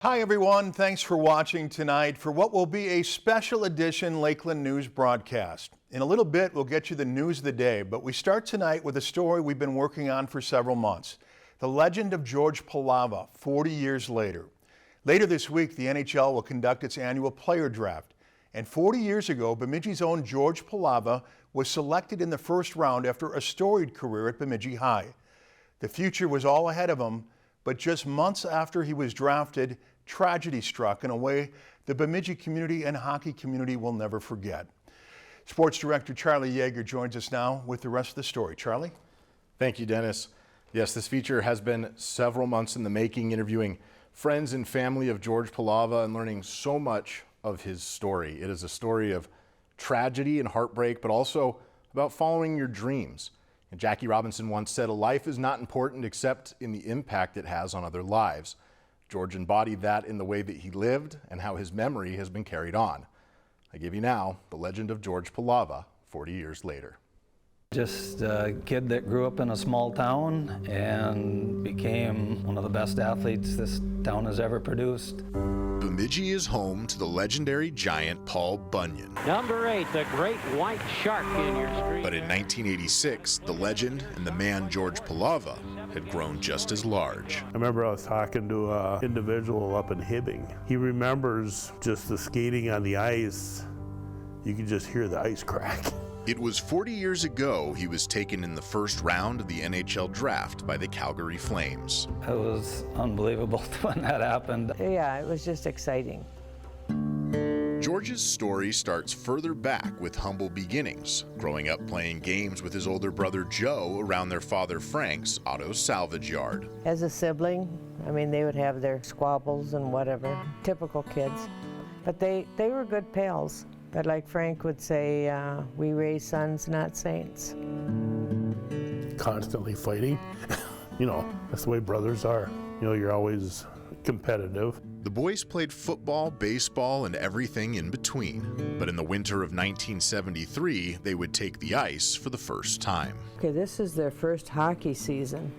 Hi everyone, thanks for watching tonight for what will be a special edition Lakeland News broadcast. In a little bit, we'll get you the news of the day, but we start tonight with a story we've been working on for several months. The legend of George Pelawa, 40 years later. Later this week, the NHL will conduct its annual player draft. And 40 years ago, Bemidji's own George Pelawa was selected in the first round after a storied career at Bemidji High. The future was all ahead of him, but just months after he was drafted, tragedy struck in a way the Bemidji community and hockey community will never forget. Sports Director Charlie Yeager joins us now with the rest of the story. Charlie? Thank you, Dennis. Yes, this feature has been several months in the making, interviewing friends and family of George Pelawa and learning so much of his story. It is a story of tragedy and heartbreak, but also about following your dreams. And Jackie Robinson once said, "A life is not important except in the impact it has on other lives." George embodied that in the way that he lived and how his memory has been carried on. I give you now the legend of George Pelawa 40 years later. Just a kid that grew up in a small town and became one of the best athletes this town has ever produced. Bemidji is home to the legendary giant Paul Bunyan. Number 8, the great white shark in your street. But in 1986, the legend and the man George Pelawa had grown just as large. I remember I was talking to an individual up in Hibbing. He remembers just the skating on the ice. You could just hear the ice crack. It was 40 years ago he was taken in the first round of the NHL draft by the Calgary Flames. It was unbelievable when that happened. Yeah, it was just exciting. George's story starts further back with humble beginnings, growing up playing games with his older brother Joe around their father Frank's auto salvage yard. As a sibling, I mean, they would have their squabbles and whatever, typical kids. But they were good pals. But like Frank would say, we raise sons, not saints. Constantly fighting. You know, that's the way brothers are. You know, you're always competitive. The boys played football, baseball, and everything in between. But in the winter of 1973, they would take the ice for the first time. Okay, this is their first hockey season.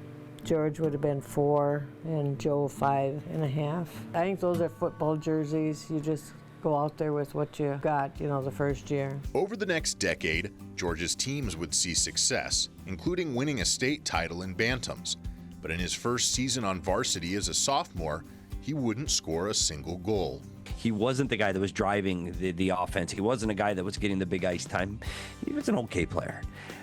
George would have been 4 and Joe 5.5. I think those are football jerseys. You just go out there with what you got, you know, the first year. Over the next decade, George's teams would see success, including winning a state title in Bantams. But in his first season on varsity as a sophomore, he wouldn't score a single goal. He wasn't the guy that was driving the offense. He wasn't a guy that was getting the big ice time. He was an okay player.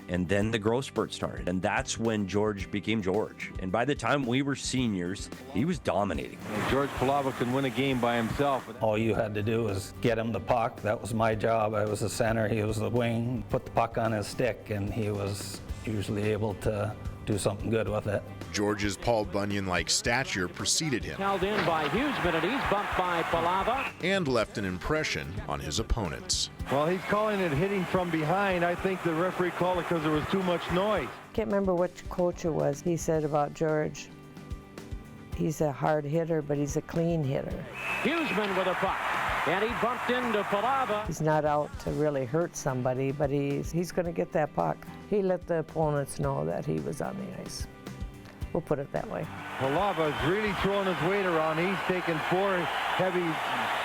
And then the growth spurt started, and that's when George became George. And by the time we were seniors, he was dominating. George Pelawa can win a game by himself. All you had to do was get him the puck. That was my job. I was the center, he was the wing. Put the puck on his stick, and he was usually able to do something good with it. George's Paul Bunyan-like stature preceded him. Held in by Hughesman, and he's bumped by Pelawa. And left an impression on his opponents. Well, he's calling it hitting from behind. I think the referee called it because there was too much noise. Can't remember which coach it was. He said about George, he's a hard hitter, but he's a clean hitter. Hughesman with a puck, and he bumped into Pelawa. He's not out to really hurt somebody, but he's going to get that puck. He let the opponents know that he was on the ice. We'll put it that way. Pelawa's really throwing his weight around. He's taken 4 heavy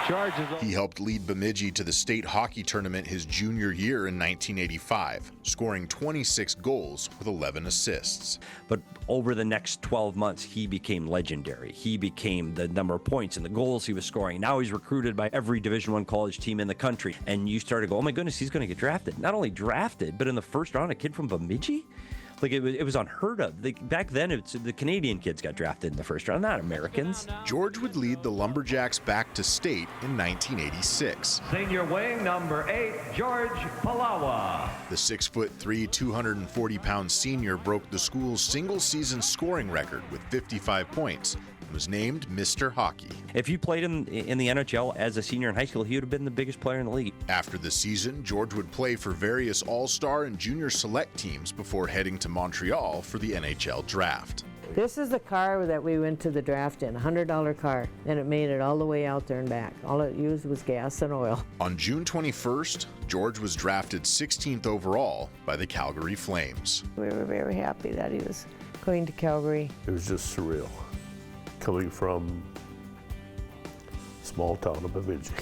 charges. He helped lead Bemidji to the state hockey tournament his junior year in 1985, scoring 26 goals with 11 assists. But over the next 12 months, he became legendary. He became the number of points and the goals he was scoring. Now he's recruited by every Division I college team in the country. And you started to go, oh my goodness, he's going to get drafted. Not only drafted, but in the first round, a kid from Bemidji? Like it was unheard of. Back then, the Canadian kids got drafted in the first round, not Americans. George would lead the Lumberjacks back to state in 1986. Senior wing number 8, George Pelawa. The 6'3", 240-pound senior broke the school's single-season scoring record with 55 points. Was named Mr. Hockey. If you played in the NHL as a senior in high school, he would have been the biggest player in the league. After the season, George would play for various all-star and junior select teams before heading to Montreal for the NHL draft. This is the car that we went to the draft in, a $100 car, and it made it all the way out there and back. All it used was gas and oil. On June 21st, George was drafted 16th overall by the Calgary Flames. We were very happy that he was going to Calgary. It was just surreal. Coming from small town of Bemidji.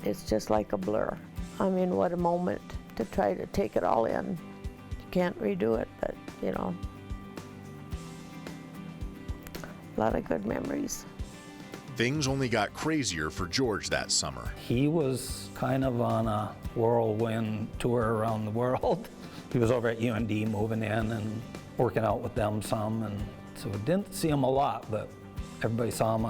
It's just like a blur. I mean, what a moment to try to take it all in. You can't redo it, but you know, a lot of good memories. Things only got crazier for George that summer. He was kind of on a whirlwind tour around the world. He was over at UND moving in and working out with them some, and so we didn't see him a lot, but everybody saw him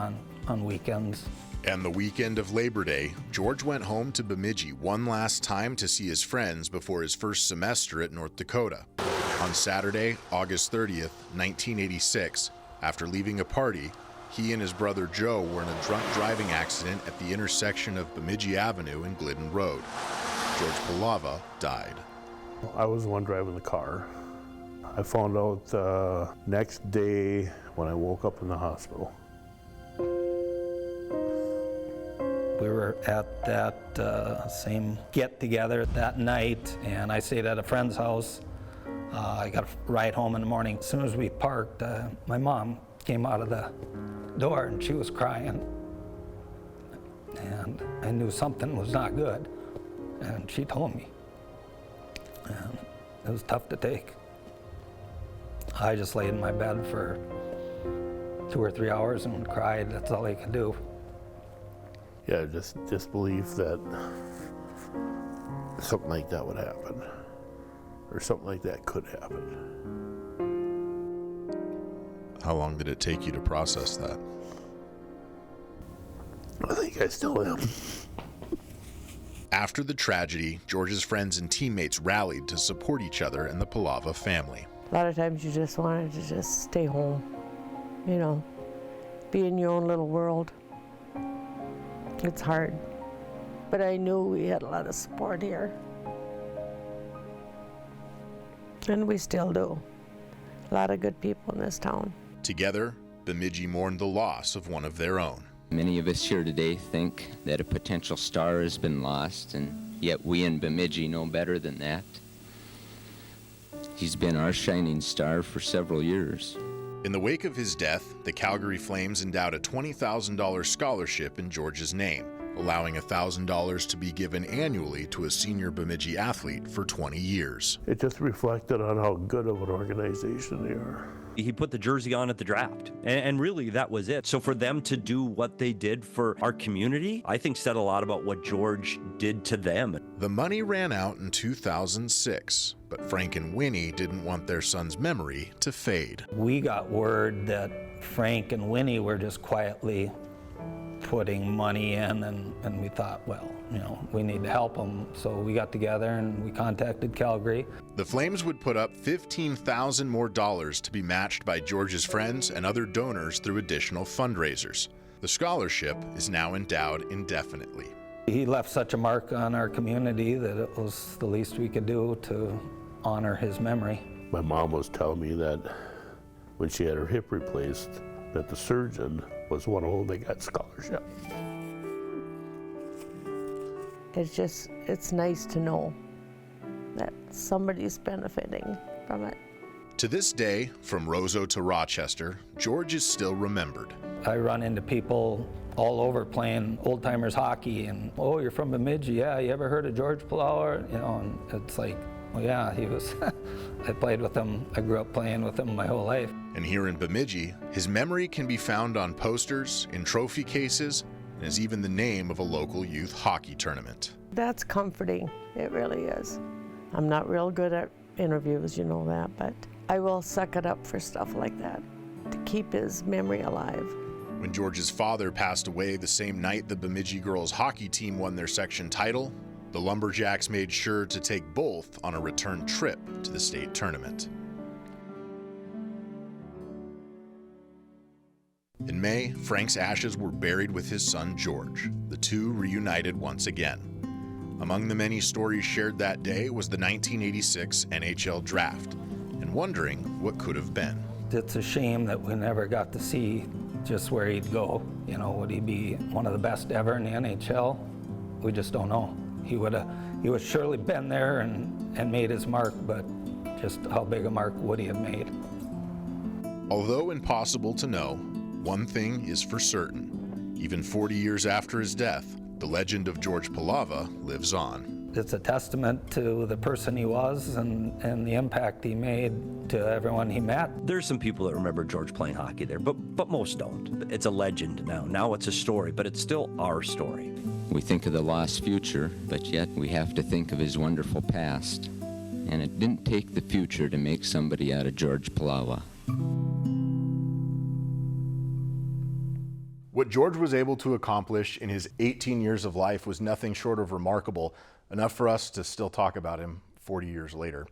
on weekends. And the weekend of Labor Day, George went home to Bemidji one last time to see his friends before his first semester at North Dakota. On Saturday, August 30th, 1986, after leaving a party, he and his brother Joe were in a drunk driving accident at the intersection of Bemidji Avenue and Glidden Road. George Pelawa died. I was the one driving the car. I found out the next day when I woke up in the hospital. We were at that same get-together that night, and I stayed at a friend's house. I got a ride home in the morning. As soon as we parked, my mom came out of the door and she was crying. And I knew something was not good, and she told me. And it was tough to take. I just laid in my bed for 2 or 3 hours and cried. That's all I could do. Yeah, just disbelief that something like that would happen, or something like that could happen. How long did it take you to process that? I think I still am. After the tragedy, George's friends and teammates rallied to support each other and the Pelawa family. A lot of times you just wanted to just stay home, you know, be in your own little world. It's hard, but I knew we had a lot of support here. And we still do. A lot of good people in this town. Together, Bemidji mourned the loss of one of their own. Many of us here today think that a potential star has been lost, and yet we in Bemidji know better than that. He's been our shining star for several years. In the wake of his death, the Calgary Flames endowed a $20,000 scholarship in George's name, allowing $1,000 to be given annually to a senior Bemidji athlete for 20 years. It just reflected on how good of an organization they are. He put the jersey on at the draft, and really that was it. So for them to do what they did for our community, I think said a lot about what George did to them. The money ran out in 2006, but Frank and Winnie didn't want their son's memory to fade. We got word that Frank and Winnie were just quietly putting money in, and we thought, well, you know, we need to help them. So we got together and we contacted Calgary. The Flames would put up $15,000 more to be matched by George's friends and other donors through additional fundraisers. The scholarship is now endowed indefinitely. He left such a mark on our community that it was the least we could do to honor his memory. My mom was telling me that when she had her hip replaced, that the surgeon was one of them that got scholarship. It's nice to know that somebody's benefiting from it. To this day, from Roseau to Rochester, George is still remembered. I run into people all over playing old-timers hockey, and, oh, you're from Bemidji, yeah, you ever heard of George Pelawa? You know, and it's like, well, yeah, he was, I played with him, I grew up playing with him my whole life. And here in Bemidji, his memory can be found on posters, in trophy cases, and is even the name of a local youth hockey tournament. That's comforting, it really is. I'm not real good at interviews, you know that, but I will suck it up for stuff like that to keep his memory alive. When George's father passed away the same night the Bemidji girls hockey team won their section title, the Lumberjacks made sure to take both on a return trip to the state tournament. In May, Frank's ashes were buried with his son George. The two reunited once again. Among the many stories shared that day was the 1986 NHL draft, and wondering what could have been. It's a shame that we never got to see just where he'd go. You know, would he be one of the best ever in the NHL? We just don't know. He would surely been there and made his mark, but just how big a mark would he have made? Although impossible to know, one thing is for certain. Even 40 years after his death, the legend of George Pelawa lives on. It's a testament to the person he was and the impact he made to everyone he met. There's some people that remember George playing hockey there, but most don't. It's a legend now. Now it's a story, but it's still our story. We think of the lost future, but yet we have to think of his wonderful past. And it didn't take the future to make somebody out of George Pelawa. What George was able to accomplish in his 18 years of life was nothing short of remarkable, enough for us to still talk about him 40 years later.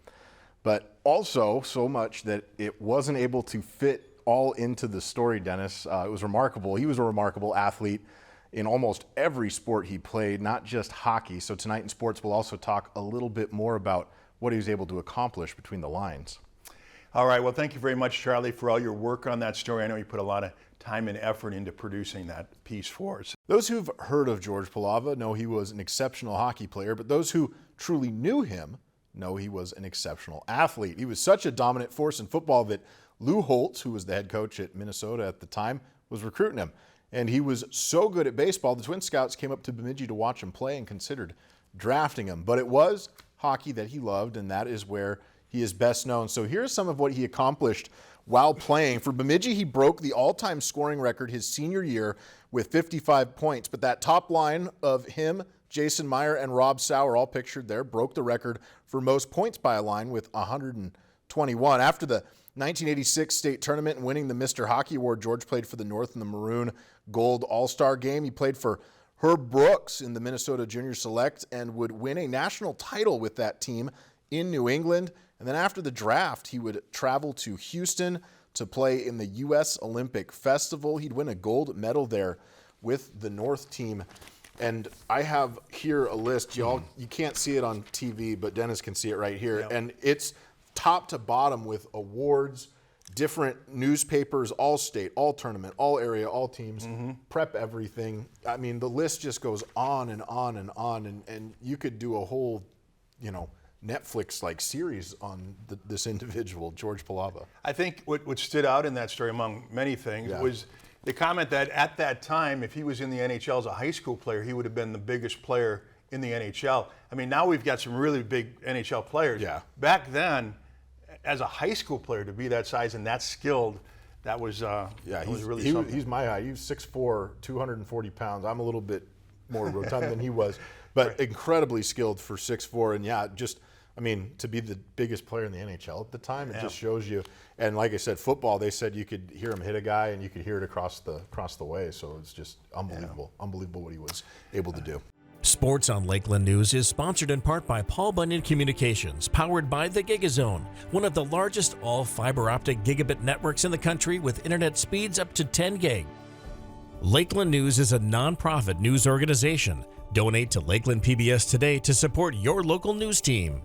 But also so much that it wasn't able to fit all into the story, Dennis. It was remarkable. He was a remarkable athlete in almost every sport he played, not just hockey. So tonight in sports, we'll also talk a little bit more about what he was able to accomplish between the lines. All right, well, thank you very much, Charlie, for all your work on that story. I know you put a lot of time and effort into producing that piece for us. Those who've heard of George Pelawa know he was an exceptional hockey player, but those who truly knew him know he was an exceptional athlete. He was such a dominant force in football that Lou Holtz, who was the head coach at Minnesota at the time, was recruiting him. And he was so good at baseball, the Twin Scouts came up to Bemidji to watch him play and considered drafting him. But it was hockey that he loved, and that is where he is best known. So here's some of what he accomplished while playing. For Bemidji, he broke the all-time scoring record his senior year with 55 points. But that top line of him, Jason Meyer, and Rob Sauer, all pictured there, broke the record for most points by a line with 121. After the 1986 state tournament and winning the Mr. Hockey Award, George played for the North in the Maroon Gold All-Star Game. He played for Herb Brooks in the Minnesota Junior Select and would win a national title with that team in New England. And then after the draft, he would travel to Houston to play in the U.S. Olympic Festival. He'd win a gold medal there with the North team. And I have here a list. You can't see it on TV, but Dennis can see it right here. Yep. And it's top to bottom with awards, different newspapers, all state, all tournament, all area, all teams, prep everything. I mean, the list just goes on and on and on. And you could do a whole, Netflix-like series on this individual, George Pelawa. I think what stood out in that story, among many things, was the comment that at that time, if he was in the NHL as a high school player, he would have been the biggest player in the NHL. I mean, now we've got some really big NHL players. Yeah. Back then, as a high school player, to be that size and that skilled, that was really something. He's my height. He was 6'4", 240 pounds. I'm a little bit more rotund than he was, but incredibly skilled for 6'4", and to be the biggest player in the NHL at the time, it just shows you. And like I said, football, they said you could hear him hit a guy and you could hear it across the way. So it's just unbelievable, unbelievable what he was able to do. Sports on Lakeland News is sponsored in part by Paul Bunyan Communications, powered by the GigaZone, one of the largest all-fiber optic gigabit networks in the country with internet speeds up to 10 gig. Lakeland News is a nonprofit news organization. Donate to Lakeland PBS today to support your local news team.